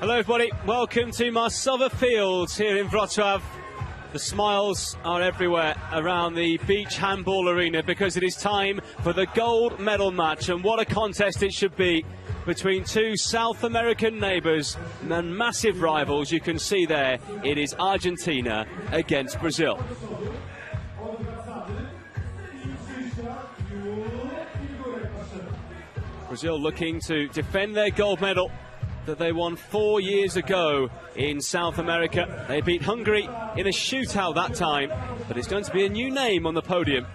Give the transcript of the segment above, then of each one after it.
Hello everybody, welcome to Marsova Fields here in Wrocław. The smiles are everywhere around the beach handball arena because it is time for the gold medal match, and what a contest it should be between two South American neighbours and massive rivals. You can see there, it is Argentina against Brazil. Brazil looking to defend their gold medal that they won 4 years ago in South America. They beat Hungary in a shootout that time, but it's going to be a new name on the podium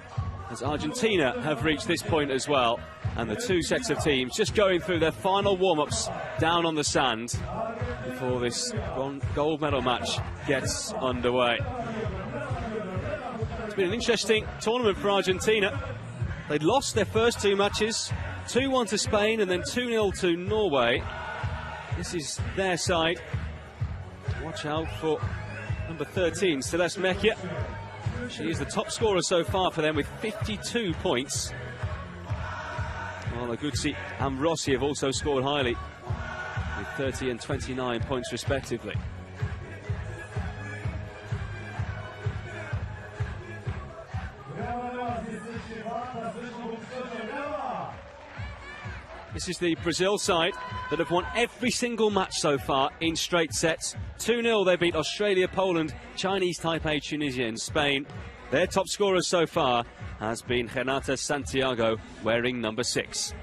as Argentina have reached this point as well. And the two sets of teams just going through their final warm-ups down on the sand before this gold medal match gets underway. It's been an interesting tournament for Argentina. They'd lost their first two matches, 2-1 to Spain and then 2-0 to Norway. This is their side. Watch out for number 13, Celeste Mejia. She is the top scorer so far for them with 52 points. While Aguzzi and Rossi have also scored highly with 30 and 29 points respectively. This is the Brazil side that have won every single match so far in straight sets. 2-0 they beat Australia, Poland, Chinese Taipei, Tunisia and Spain. Their top scorer so far has been Renata Santiago, wearing number 6.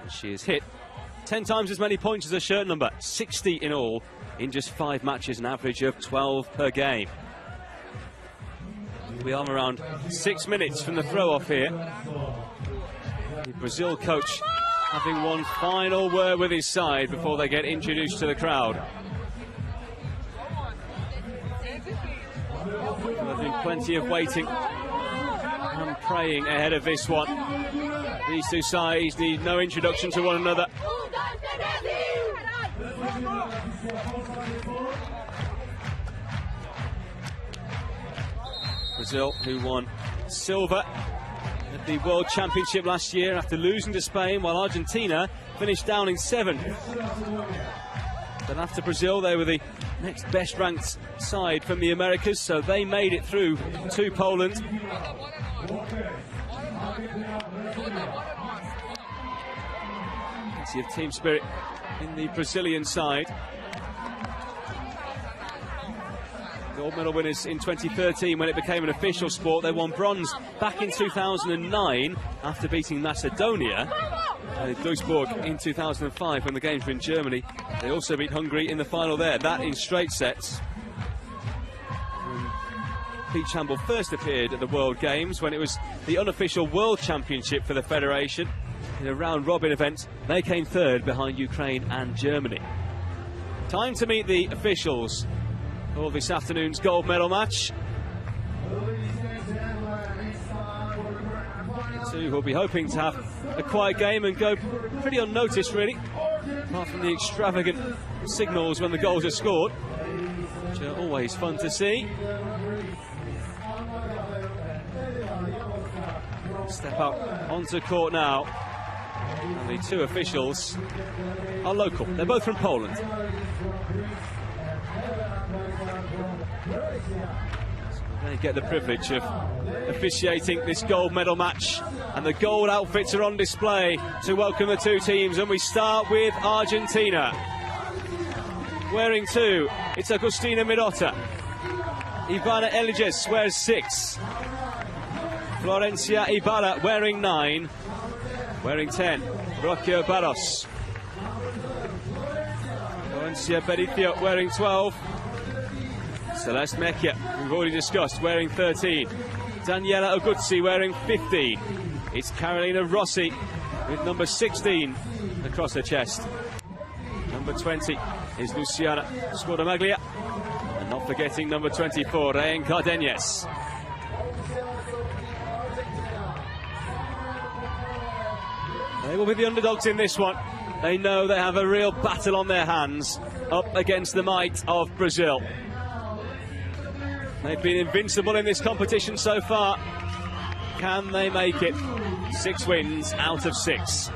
And she has hit 10 times as many points as her shirt number, 60 in all, in just 5 matches, an average of 12 per game. We are around 6 minutes from the throw-off here. The Brazil coach having one final word with his side before they get introduced to the crowd. There's been plenty of waiting and praying ahead of this one. These two sides need no introduction to one another. Brazil, who won silver at the World Championship last year after losing to Spain, while Argentina finished down in 7th. But after Brazil, they were the next best ranked side from the Americas, so they made it through to Poland. Plenty of team spirit in the Brazilian side. Gold medal winners in 2013 when it became an official sport. They won bronze back in 2009 after beating Macedonia and Duisburg in 2005 when the games were in Germany. They also beat Hungary in the final there, that in straight sets. Beach handball first appeared at the World Games when it was the unofficial World Championship for the Federation. In a round-robin event, they came third behind Ukraine and Germany. Time to meet the officials for this afternoon's gold medal match. The two will be hoping to have a quiet game and go pretty unnoticed, really, apart from the extravagant signals when the goals are scored, which are always fun to see. Step out onto court now, and the two officials are local. They're both from Poland. They get the privilege of officiating this gold medal match, and the gold outfits are on display to welcome the two teams. And we start with Argentina. Wearing 2, it's Agustina Mirota. Ivana Eliges wears 6. Florencia Ibarra wearing 9. Wearing 10, Rocio Barros. Florencia Bericio wearing 12. Celeste Mejia, we've already discussed, wearing 13. Daniela Aguzzi wearing 15. It's Carolina Rossi with number 16 across her chest. Number 20 is Luciana Scordamaglia. And not forgetting number 24, Rayen Cardenas. They will be the underdogs in this one. They know they have a real battle on their hands up against the might of Brazil. They've been invincible in this competition so far. Can they make it? 6 wins out of 6.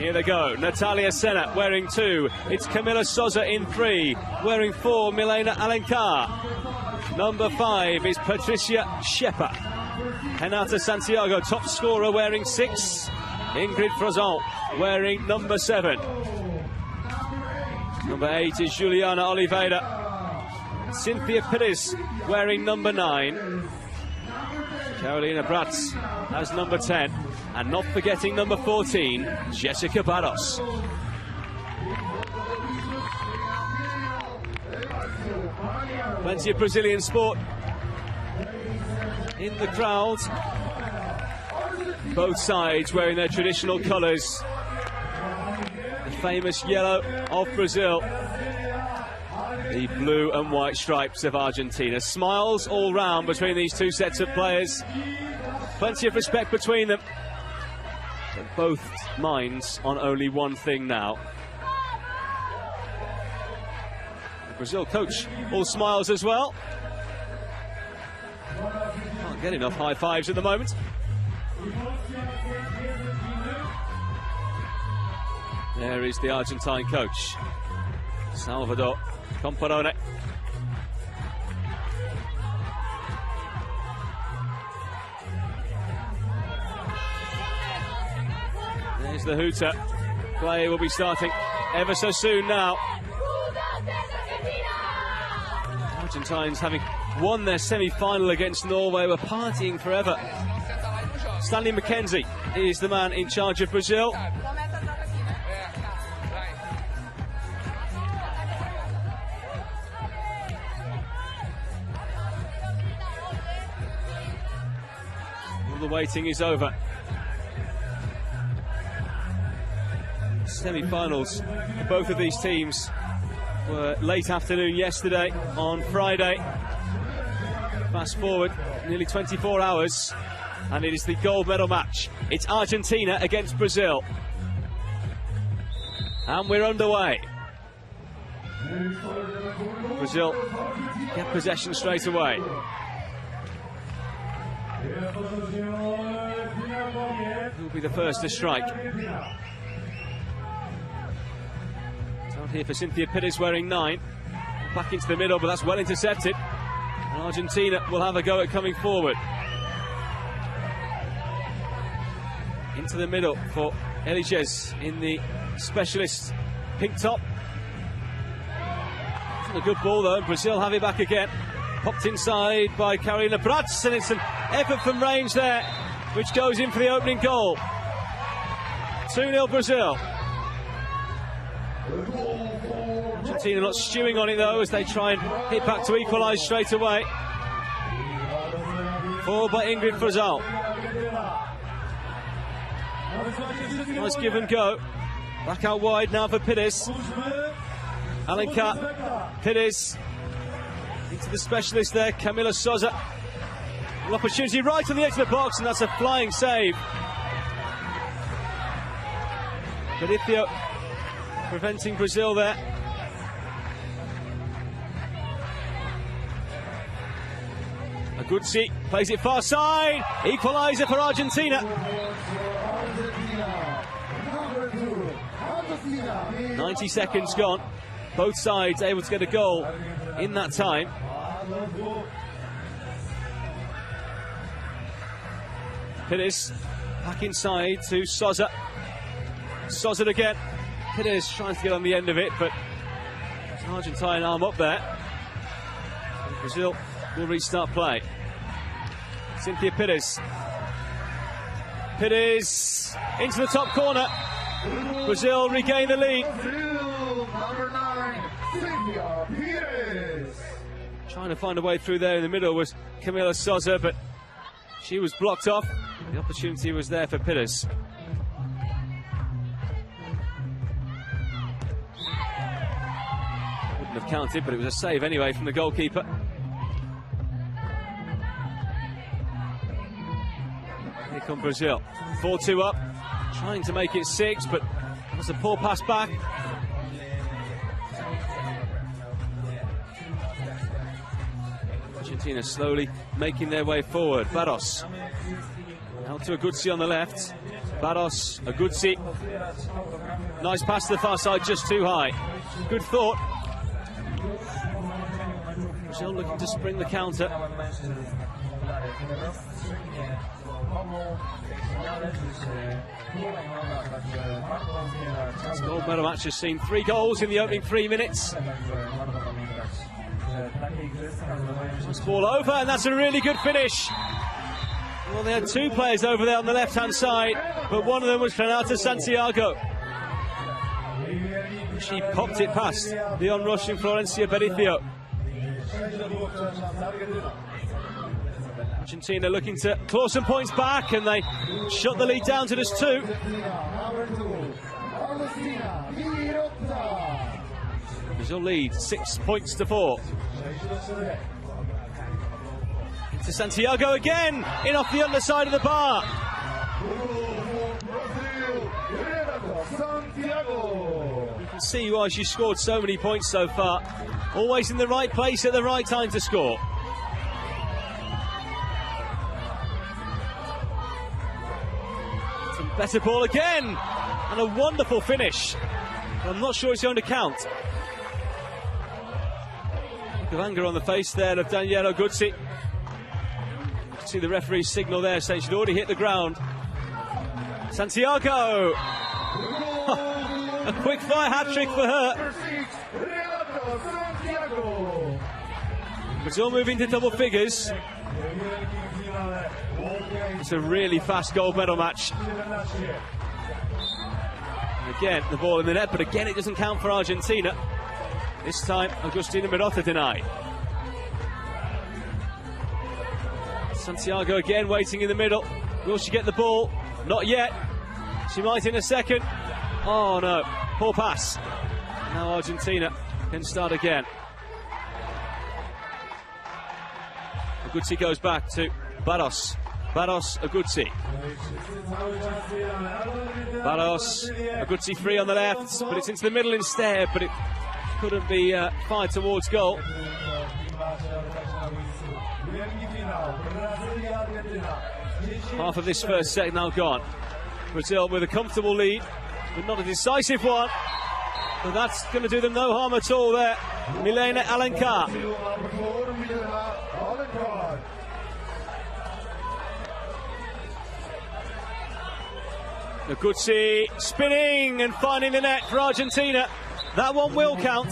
Here they go. Natalia Senna wearing 2. It's Camila Souza in 3. Wearing 4, Milena Alencar. Number 5 is Patricia Schepper. Renata Santiago, top scorer, wearing 6. Ingrid Frozon wearing number 7. Number 8 is Juliana Oliveira. Cynthia Pires wearing number 9. Carolina Bratz as number 10. And not forgetting number 14, Jessica Barros. Plenty of Brazilian sport in the crowd. Both sides wearing their traditional colours. The famous yellow of Brazil. The blue and white stripes of Argentina. Smiles all round between these two sets of players. Plenty of respect between them. But both minds on only one thing now. The Brazil coach, all smiles as well. Can't get enough high fives at the moment. There is the Argentine coach, Salvador Comparone. There's the hooter. Play will be starting ever so soon now. Argentines, having won their semi-final against Norway, were partying forever. Stanley McKenzie is the man in charge of Brazil. All the waiting is over. Semi-finals for both of these teams were late afternoon yesterday on Friday. Fast forward nearly 24 hours and it is the gold medal match. It's Argentina against Brazil. And we're underway. Brazil get possession straight away. Who will be the first to strike? Out here for Cynthia Pires wearing 9. Back into the middle, but that's well intercepted. And Argentina will have a go at coming forward. Into the middle for Eliges in the specialist pink top. A good ball though, Brazil have it back again. Popped inside by Carolina Bratz, and it's an effort from range there, which goes in for the opening goal. 2-0 Brazil. Argentina not stewing on it though, as they try and hit back to equalise straight away. Forward by Ingrid Frozon. Nice give and go. Back out wide now for Pires. Alencar, Pires into the specialist there, Camila Souza. An opportunity right on the edge of the box, and that's a flying save. Benithio preventing Brazil there. Aguzzi plays it far side. Equaliser for Argentina. 90 seconds gone. Both sides able to get a goal in that time. Pires back inside to Souza. Souza again. Pires trying to get on the end of it, but there's an Argentine arm up there. And Brazil will restart play. Cynthia Pires. Pires into the top corner. Brazil regain the lead. Number 9, Cynthia Pires. Trying to find a way through there in the middle was Camila Souza, but she was blocked off. The opportunity was there for Pires. Wouldn't have counted, but it was a save anyway from the goalkeeper. Here come Brazil. 4-2 up, trying to make it 6, but that's a poor pass back. Argentina slowly making their way forward. Barros. Out to Aguzzi on the left. Barros, Aguzzi. Nice pass to the far side, just too high. Good thought. Brazil looking to spring the counter. This gold medal match has seen 3 goals in the opening 3 minutes. This ball over, and that's a really good finish. Well, they had 2 players over there on the left-hand side, but one of them was Renata Santiago. She popped it past the on-rushing Florencia Bericio. Argentina looking to claw some points back, and they shut the lead down to just 2. Brazil lead 6 points to 4. To Santiago again, in off the underside of the bar. You can see why she scored so many points so far. Always in the right place at the right time to score. Some better ball again, and a wonderful finish. I'm not sure it's going to count. Look of anger on the face there of Daniela Guzzi. You can see the referee's signal there saying she'd already hit the ground. Santiago! A quick fire hat-trick for her. Brazil moving to double figures. It's a really fast gold medal match. And again, the ball in the net, but again it doesn't count for Argentina. This time, Agustina Mirota denied. Santiago again waiting in the middle. Will she get the ball? Not yet. She might in a second. Oh no, poor pass. Now Argentina can start again. Aguzzi goes back to Barros. Barros, Aguzzi. Barros, Aguzzi free on the left, but it's into the middle instead, but it couldn't be fired towards goal. Half of this first set now gone. Brazil with a comfortable lead, but not a decisive one. But that's going to do them no harm at all there. Milena Alencar. Aguzzi spinning and finding the net for Argentina. That one will count.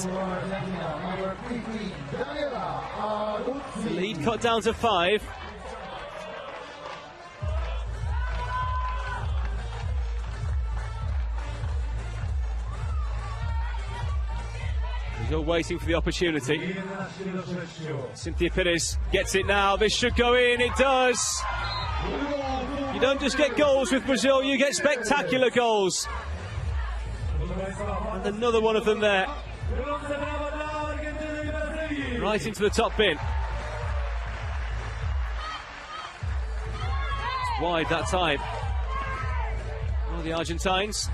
The lead cut down to 5. Still waiting for the opportunity. Cynthia Pires gets it now. This should go in. It does. You don't just get goals with Brazil, you get spectacular goals. And another one of them there. Right into the top bin. It's wide that time. Oh, the Argentines.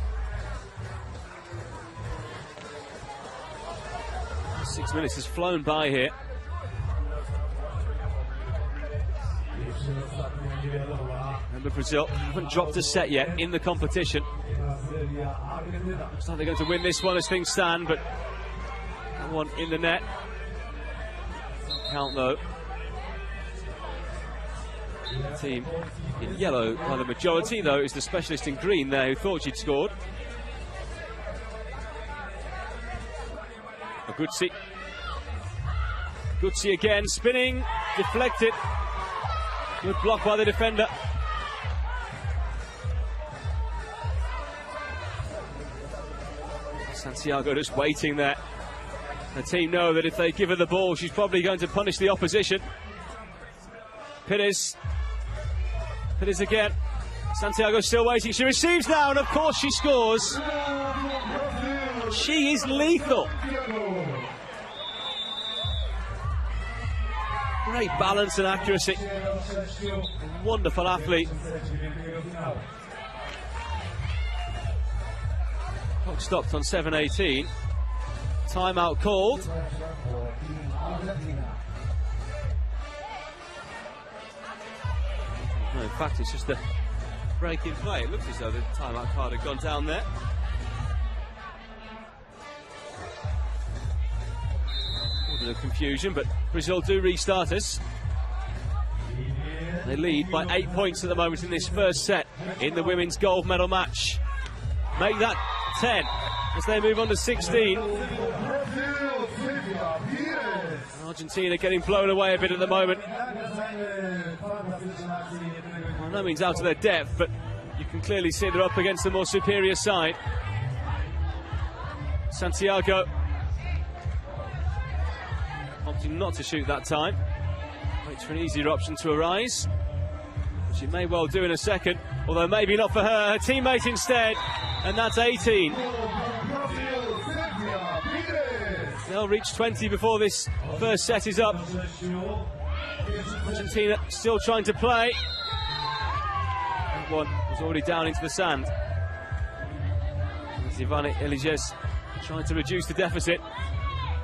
6 minutes has flown by here. Remember, Brazil haven't dropped a set yet in the competition. Looks like they're going to win this one as things stand, but that one in the net. Count though. The team in yellow by the majority though is the specialist in green there who thought she'd scored. Aguzzi. Aguzzi again, spinning, deflected. Good block by the defender. Santiago just waiting there. The team know that if they give her the ball, she's probably going to punish the opposition. Pires. Pires again. Santiago still waiting. She receives now, and of course she scores. She is lethal. Great balance and accuracy. A wonderful athlete. Clock stopped on 7:18. Timeout called. No, in fact, it's just a break in play. It looks as though the timeout card had gone down there. A little bit of confusion, but Brazil do restart us. They lead by 8 points at the moment in this first set in the women's gold medal match. Make that 10 as they move on to 16. Argentina getting blown away a bit at the moment. By no means out of their depth, but you can clearly see they're up against the more superior side. Santiago opting not to shoot that time. Waits for an easier option to arise, which it may well do in a second, although maybe not for her. Her teammate instead, and that's 18. They'll reach 20 before this first set is up. Argentina still trying to play. That one was already down into the sand. Ivana Eliges trying to reduce the deficit.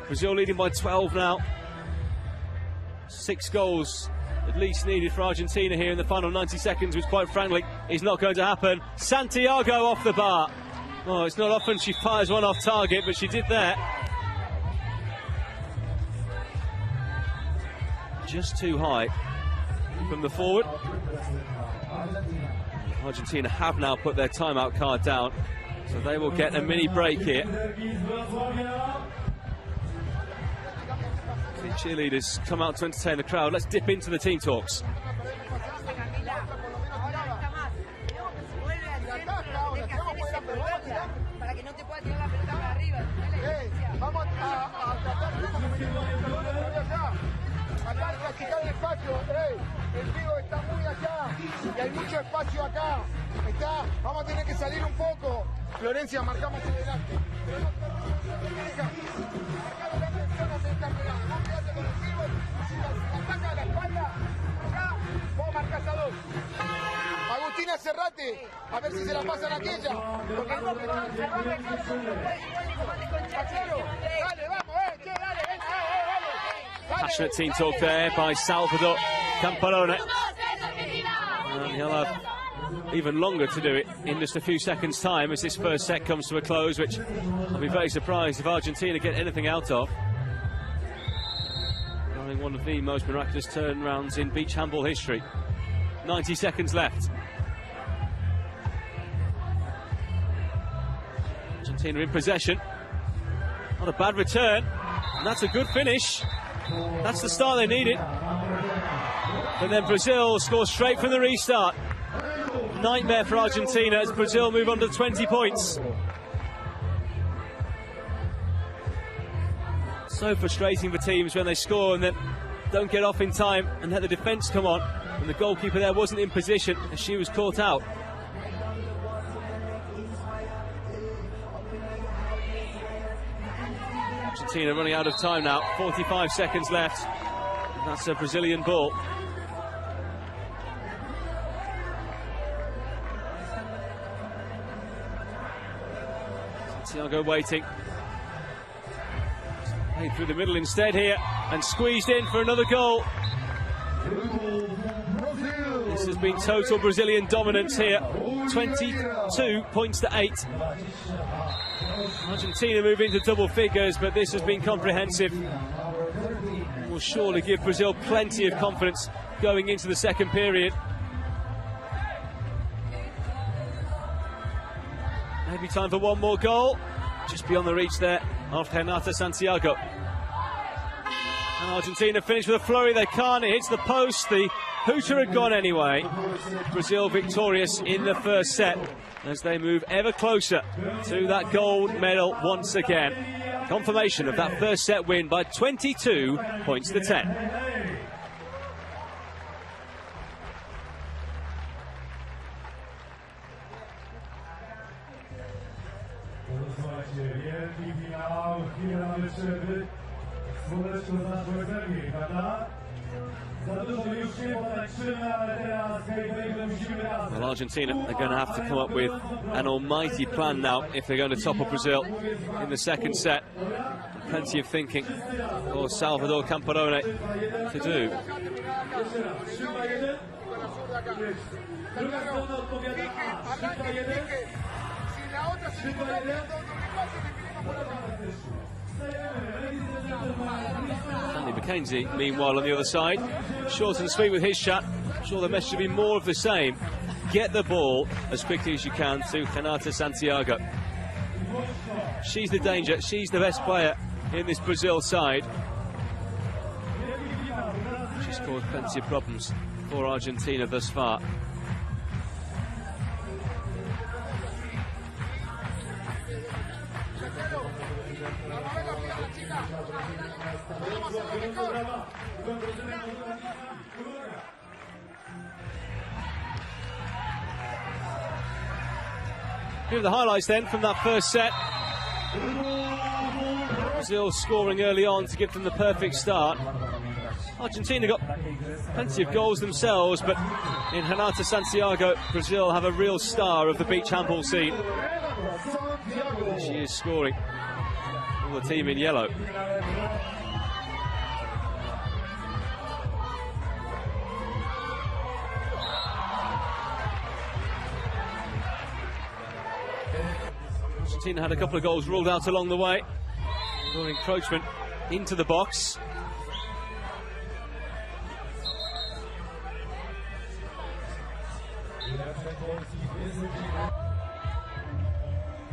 Brazil leading by 12 now. 6 goals at least needed for Argentina here in the final 90 seconds, which quite frankly is not going to happen. Santiago off the bar. Oh, it's not often she fires one off target, but she did there. Just too high from the forward. Argentina have now put their timeout card down, so they will get a mini break here. The cheerleaders come out to entertain the crowd. Let's dip into the team talks. El Vigo está muy allá y hay mucho espacio acá. Vamos a tener que salir un poco. Florencia, marcamos adelante. Ataca la espalda. Acá, vos marcás a 2. Agustina, cerrate. A ver si se la pasan a aquella. Porque no te van a cerrar. Dale, vamos, dale, ven. Passionate team talk there by Salvador Camparone. And he'll have even longer to do it in just a few seconds' time as this first set comes to a close, which I'll be very surprised if Argentina get anything out of. Having one of the most miraculous turnarounds in beach handball history. 90 seconds left. Argentina in possession. Not a bad return, and that's a good finish. That's the start they needed. But then Brazil scores straight from the restart. Nightmare for Argentina as Brazil move on to 20 points. So frustrating for teams when they score and then don't get off in time and let the defence come on. And the goalkeeper there wasn't in position as she was caught out. Argentina running out of time now, 45 seconds left. That's a Brazilian ball. Santiago waiting. Played through the middle instead here and squeezed in for another goal. This has been total Brazilian dominance here. 22 points to 8. Argentina move into double figures, but this has been comprehensive. Will surely give Brazil plenty of confidence going into the second period. Maybe time for one more goal. Just beyond the reach there of Renata Santiago. And Argentina finish with a flurry. They can't. It hits the post. The hooter had gone anyway. Brazil victorious in the first set as they move ever closer to that gold medal once again. Confirmation of that first set win by 22 points to 10. Well, Argentina are going to have to come up with an almighty plan now if they're going to topple Brazil in the second set. Plenty of thinking for Salvador Camparone to do. Claro, dije, arranque, dije, si la otra se equivoca, otro espacio, definimos por acá. Andy Mackenzie, meanwhile, on the other side. Short and sweet with his shot. I'm sure the message will be more of the same. Get the ball as quickly as you can to Renata Santiago. She's the danger. She's the best player in this Brazil side. She's caused plenty of problems for Argentina thus far. Here are the highlights then from that first set. Brazil scoring early on to give them the perfect start. Argentina got plenty of goals themselves, but in Renata Santiago, Brazil have a real star of the beach handball scene. She is scoring all the team in yellow. Argentina had a couple of goals ruled out along the way. An encroachment into the box.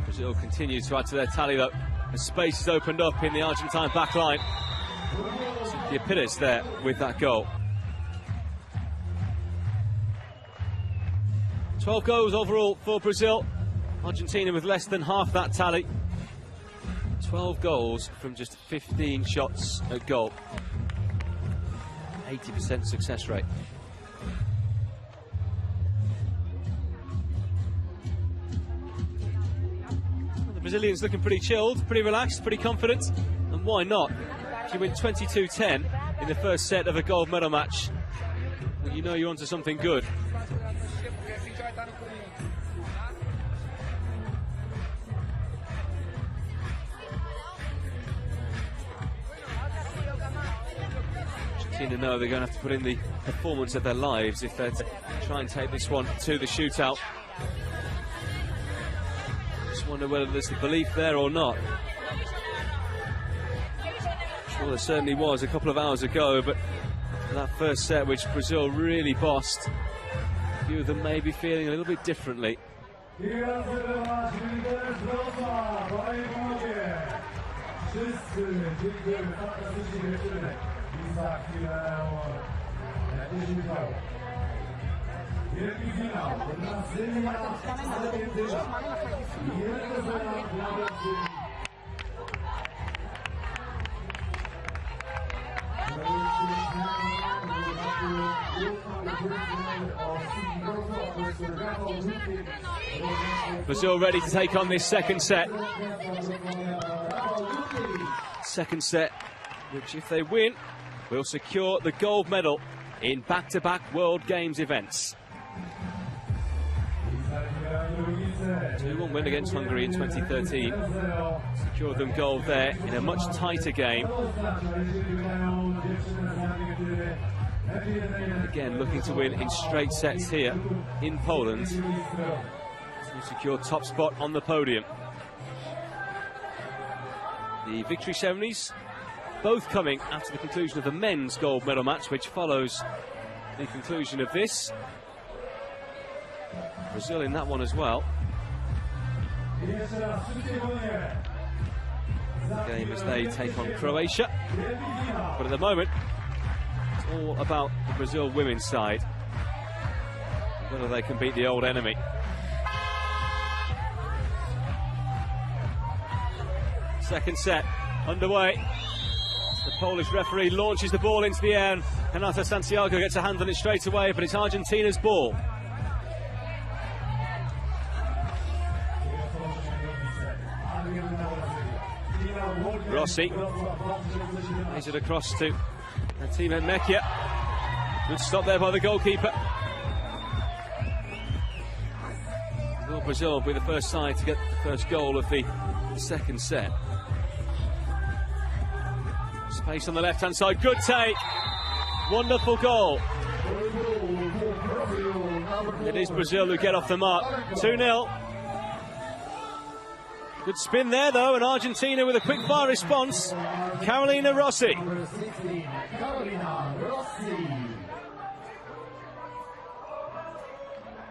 Brazil continue to add to their tally though. The space is opened up in the Argentine back line. Cynthia Pires there with that goal. 12 goals overall for Brazil. Argentina with less than half that tally. 12 goals from just 15 shots at goal. 80% success rate. Well, the Brazilians looking pretty chilled, pretty relaxed, pretty confident. And why not? If you win 22-10 in the first set of a gold medal match, well, you know you're onto something good. Know they're going to have to put in the performance of their lives if they're to try and take this one to the shootout. Just wonder whether there's the belief there or not. Well, there certainly was a couple of hours ago, but that first set, which Brazil really bossed, a few of them may be feeling a little bit differently. Brazil ready to take on this second set. Second set, which if they win, will secure the gold medal in back-to-back World Games events. 2-1 win against Hungary in 2013. Secured them gold there in a much tighter game. Again, looking to win in straight sets here in Poland to secure top spot on the podium. The victory ceremonies both coming after the conclusion of the men's gold medal match, which follows the conclusion of this. Brazil in that one as well. The game as they take on Croatia. But at the moment, it's all about the Brazil women's side, whether they can beat the old enemy. Second set underway. The Polish referee launches the ball into the air, and Renata Santiago gets a hand on it straight away, but it's Argentina's ball. Rossi plays it across to her teammate Mecchia. Good stop there by the goalkeeper. Will Brazil be the first side to get the first goal of the second set? Space on the left-hand side, good take. Wonderful goal. It is Brazil who get off the mark. 2-0. Good spin there, though, and Argentina with a quick fire response. Carolina Rossi.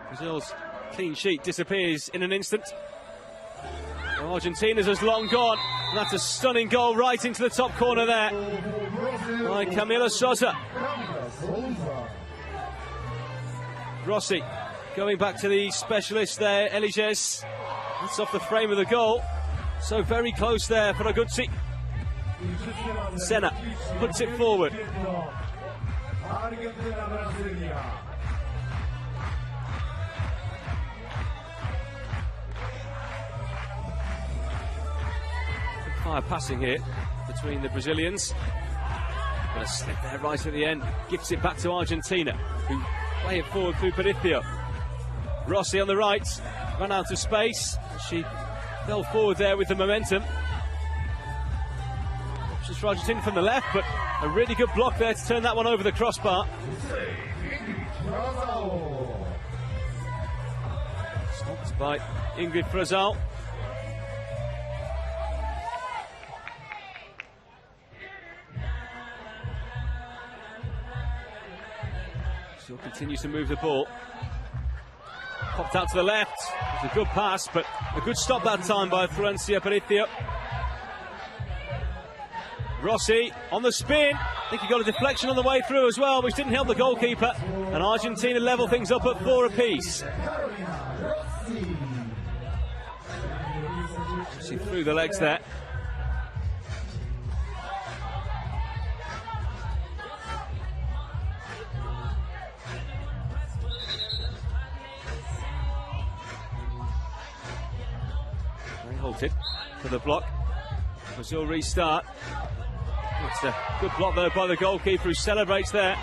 Brazil's clean sheet disappears in an instant. Argentina's as long gone. And that's a stunning goal right into the top corner there by Camila Sousa. Rossi going back to the specialist there, Eliges. That's off the frame of the goal. So very close there for Aguzzi. Senna puts it forward. Fire passing here between the Brazilians. Got a slip there right at the end. Gifts it back to Argentina, who play it forward through Perithio. Rossi on the right, ran out of space. She fell forward there with the momentum. Options for Argentina from the left, but a really good block there to turn that one over the crossbar. Stopped by Ingrid Frazal. Still continues to move the ball. Popped out to the left. It's a good pass, but a good stop that time by Florencia Perithio. Rossi on the spin. I think he got a deflection on the way through as well, which didn't help the goalkeeper. And Argentina level things up at 4 apiece. She threw the legs there. Halted for the block. Brazil restart. It's a good block though by the goalkeeper, who celebrates there.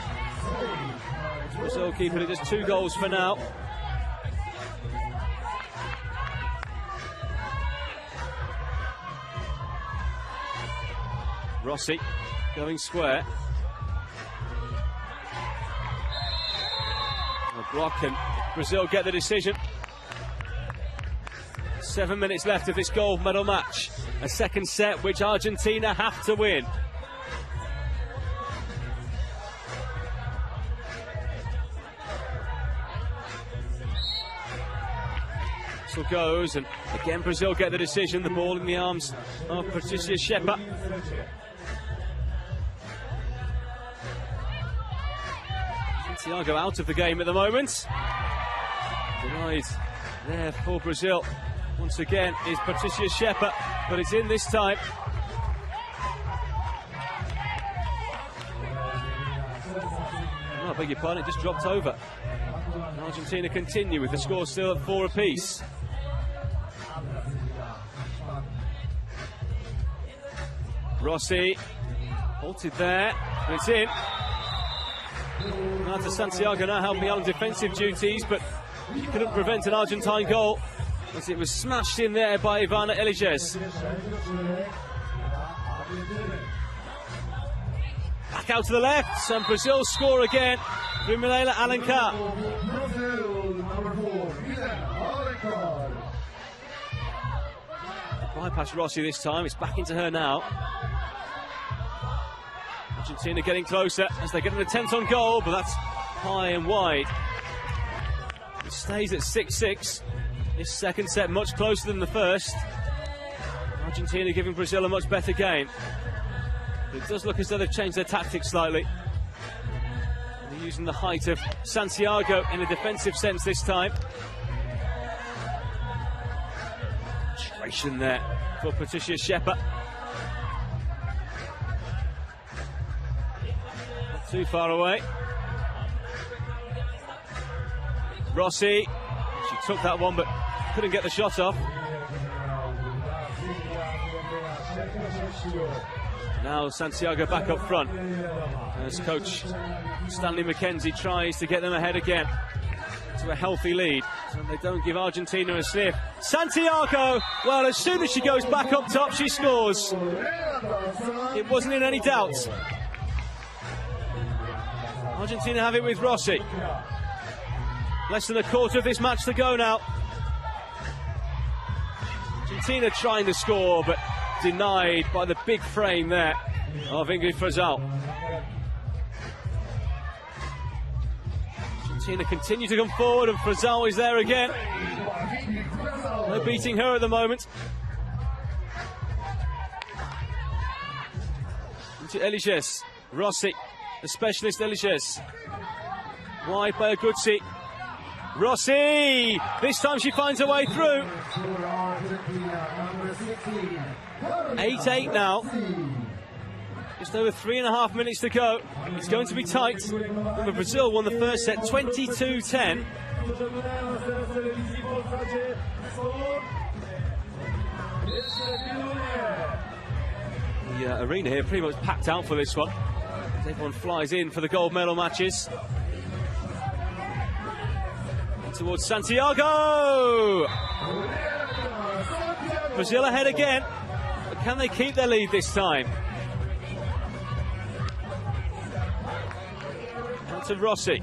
Brazil keeping it just 2 goals for now. Rossi going square. A block, and Brazil get the decision. 7 minutes left of this gold medal match. A second set which Argentina have to win. Whistle goes, and again Brazil get the decision. The ball in the arms of Patricia Shepard. Santiago out of the game at the moment. Denied there for Brazil. Once again is Patricia Shepard, but it's in this time. Oh, I beg your pardon, it just dropped over. And Argentina continue with the score still at 4 apiece. Rossi halted there, but it's in. Now to Santiago, now helping out on defensive duties, but he couldn't prevent an Argentine goal, as it was smashed in there by Ivana Eliges. Back out to the left, and Brazil score again through Milela Alencar. Bypass Rossi this time, it's back into her now. Argentina getting closer as they get an attempt on goal, but that's high and wide. It stays at 6-6. This second set much closer than the first. Argentina giving Brazil a much better game. But it does look as though they've changed their tactics slightly. They're using the height of Santiago in a defensive sense this time. Concentration there for Patricia Shepard. Not too far away. Rossi, she took that one but couldn't get the shot off. Now Santiago back up front as coach Stanley McKenzie tries to get them ahead again to a healthy lead, so they don't give Argentina a sniff. Santiago, well, as soon as she goes back up top, she scores. It wasn't in any doubt. Argentina have it with Rossi. Less than a quarter of this match to go now. Argentina trying to score, but denied by the big frame there of Ingrid Frazal. Argentina continue to come forward, and Frazal is there again. No beating her at the moment. Into Eliges. Rossi, the specialist Eliges. Wide by Aguzzi. Rossi! This time she finds her way through. 8-8 now. Just over 3.5 minutes to go. It's going to be tight. Remember, Brazil won the first set 22-10. The arena here pretty much packed out for this one. Everyone flies in for the gold medal matches. Towards Santiago! Brazil ahead again, but can they keep their lead this time? Out to Rossi.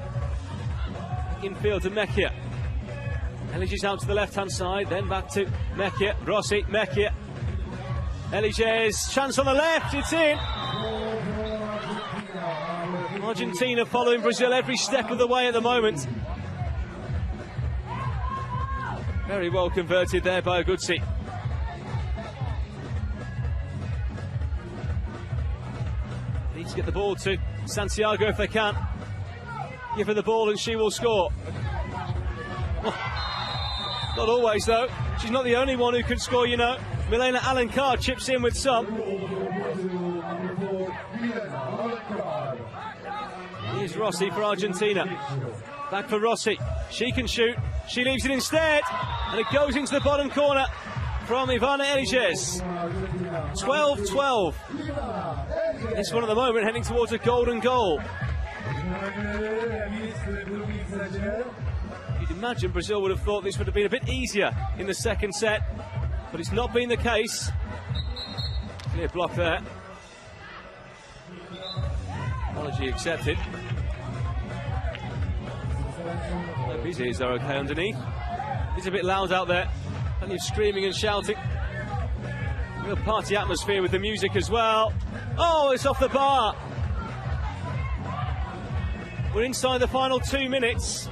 Infield to Mejia. Eliges out to the left-hand side, then back to Mejia. Rossi, Mejia. Eliges, chance on the left, it's in! Argentina following Brazil every step of the way at the moment. Very well converted there by Aguzzi. Need to get the ball to Santiago if they can. Give her the ball and she will score. Well, not always though. She's not the only one who can score, you know. Milena Alencar chips in with some. Here's Rossi for Argentina. Back for Rossi. She can shoot. She leaves it instead. And it goes into the bottom corner from Ivana Eliges. 12-12. This one at the moment heading towards a golden goal. You'd imagine Brazil would have thought this would have been a bit easier in the second set, but it's not been the case. Clear block there. Apology accepted. Hope his ears are okay underneath. It's a bit loud out there. Plenty of screaming and shouting. Real party atmosphere with the music as well. Oh, it's off the bar. We're inside the final 2 minutes.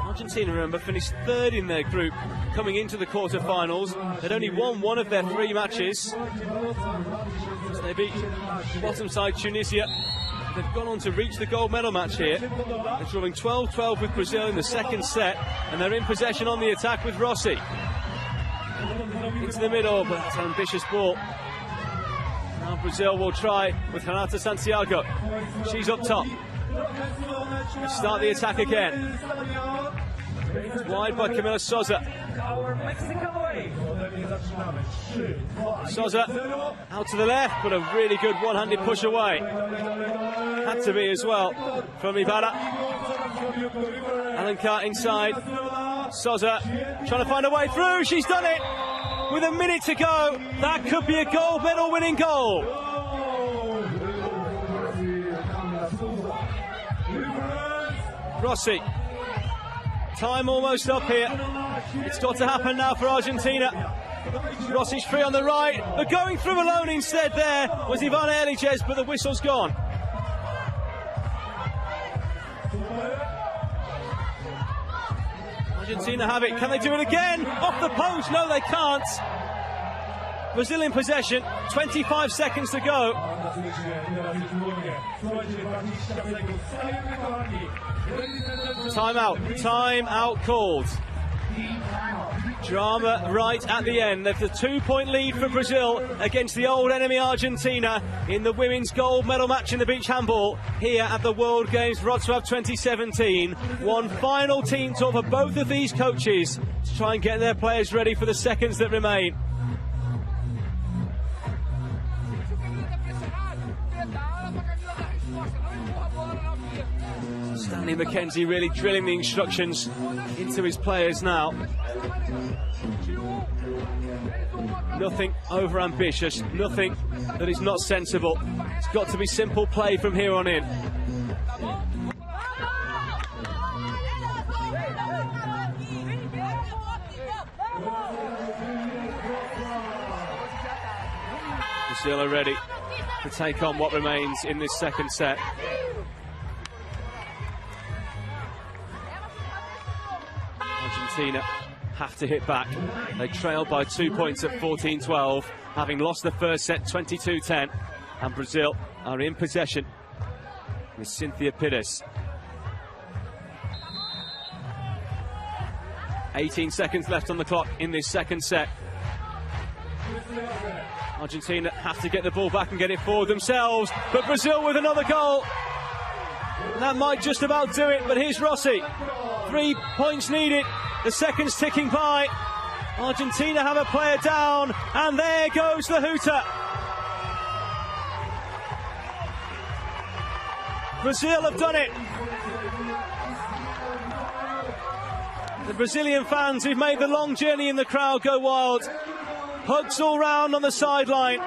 Argentina, remember, finished third in their group coming into the quarter-finals. They'd only won one of their 3 matches. So they beat bottom side Tunisia. They've gone on to reach the gold medal match here. They're drawing 12-12 with Brazil in the second set, and they're in possession on the attack with Rossi. Into the middle, but that's an ambitious ball. Now Brazil will try with Renata Santiago. She's up top. Start the attack again. It's wide by Camila Souza. Souza out to the left, but a really good one-handed push away. Had to be as well from Ivana. Alencar inside. Souza trying to find a way through. She's done it with a minute to go. That could be a gold medal winning goal. Rossi. Time almost up here. It's got to happen now for Argentina. Rossi's free on the right, but going through alone instead there was Ivana Eliges, but the whistle's gone. Argentina have it. Can they do it again? Off the post. No, they can't. Brazil in possession. 25 seconds to go. Time out called. Drama right at the end. There's a 2-point lead for Brazil against the old enemy Argentina in the women's gold medal match in the beach handball here at the World Games Wrocław 2017. One final team talk for both of these coaches to try and get their players ready for the seconds that remain. Stanley McKenzie really drilling the instructions into his players now. Nothing over-ambitious, nothing that is not sensible. It's got to be simple play from here on in. Brazil are ready to take on what remains in this second set. Argentina have to hit back. They trailed by 2 points at 14-12, having lost the first set 22-10, and Brazil are in possession with Cynthia Pires. 18 seconds left on the clock in this second set. Argentina have to get the ball back and get it forward themselves, but Brazil with another goal. That might just about do it, but here's Rossi. 3 points needed, the seconds ticking by. Argentina have a player down, and there goes the hooter. Brazil have done it. The Brazilian fans who've made the long journey in the crowd go wild. Hugs all round on the sideline.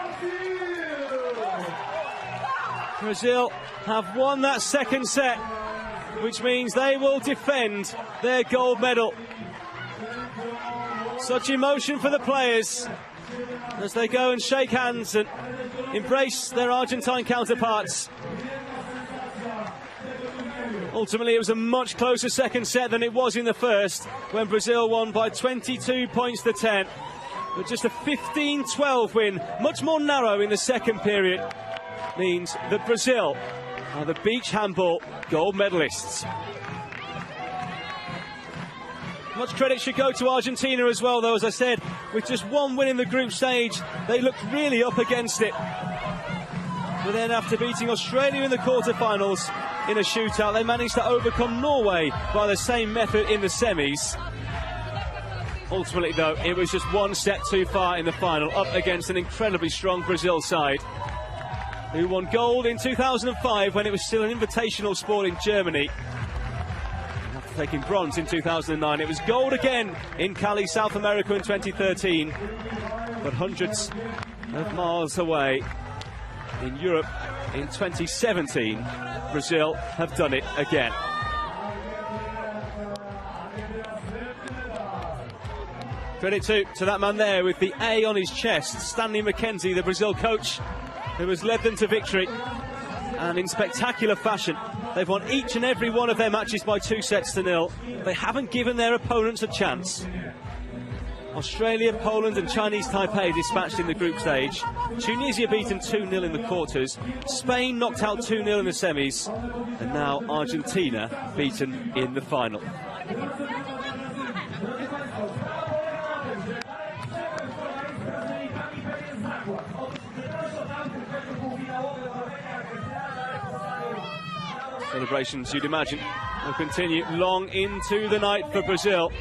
Brazil have won that second set, which means they will defend their gold medal. Such emotion for the players as they go and shake hands and embrace their Argentine counterparts. Ultimately, it was a much closer second set than it was in the first, when Brazil won by 22 points to 10. But just a 15-12 win, much more narrow in the second period, means that Brazil are the beach handball gold medalists. Much credit should go to Argentina as well, though, as I said, with just one win in the group stage, they looked really up against it. But then after beating Australia in the quarterfinals in a shootout, they managed to overcome Norway by the same method in the semis. Ultimately, though, it was just one set too far in the final, up against an incredibly strong Brazil side, who won gold in 2005 when it was still an invitational sport in Germany. After taking bronze in 2009, it was gold again in Cali, South America in 2013. But hundreds of miles away in Europe in 2017, Brazil have done it again. Credit to that man there with the A on his chest, Stanley McKenzie, the Brazil coach, who has led them to victory. And in spectacular fashion, they've won each and every one of their matches by 2-0. They haven't given their opponents a chance. Australia, Poland and Chinese Taipei dispatched in the group stage. Tunisia beaten 2-0 in the quarters. Spain knocked out 2-0 in the semis. And now Argentina beaten in the final. Celebrations, you'd imagine, will continue long into the night for Brazil.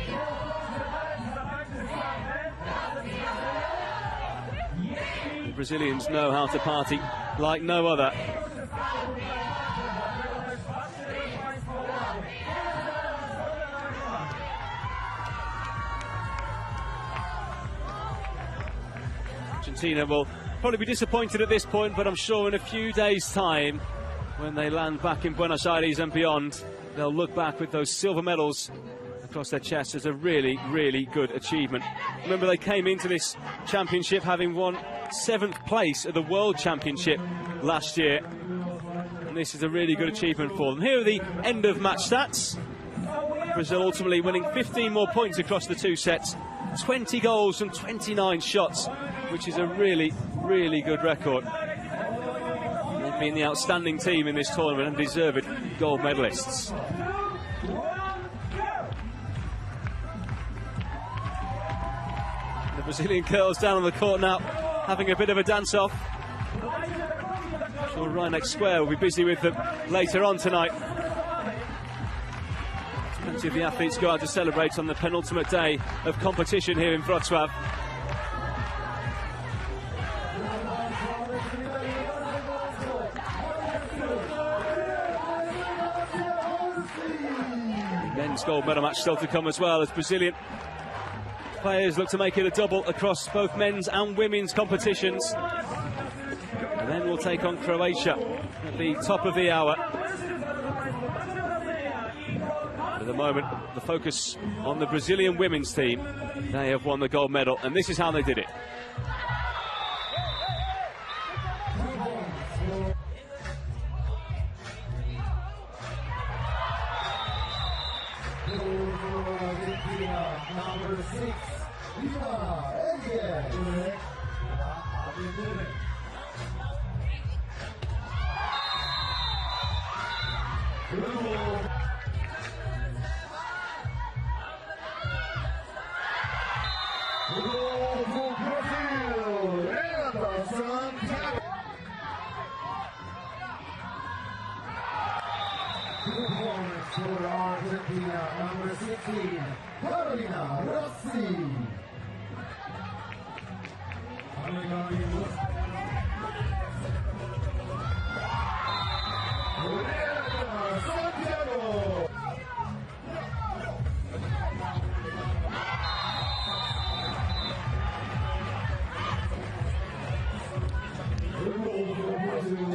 The Brazilians know how to party like no other. Argentina will probably be disappointed at this point, but I'm sure in a few days' time, when they land back in Buenos Aires and beyond, they'll look back with those silver medals across their chests as a really, really good achievement. Remember, they came into this championship having won 7th place at the World Championship last year. And this is a really good achievement for them. Here are the end of match stats. Brazil ultimately winning 15 more points across the 2 sets, 20 goals and 29 shots, which is a really, really good record. Being the outstanding team in this tournament and deserved gold medalists. The Brazilian girls down on the court now, having a bit of a dance-off. I'm sure Rhinex Square will be busy with them later on tonight. Plenty of the athletes go out to celebrate on the penultimate day of competition here in Wrocław. Men's gold medal match still to come as well, as Brazilian players look to make it a double across both men's and women's competitions. And then we'll take on Croatia at the top of the hour. At the moment, the focus on the Brazilian women's team. They have won the gold medal, and this is how they did it. Number 6, for Argentina, number 16, Carolina Rossi. Santiago. The goal for Brazil,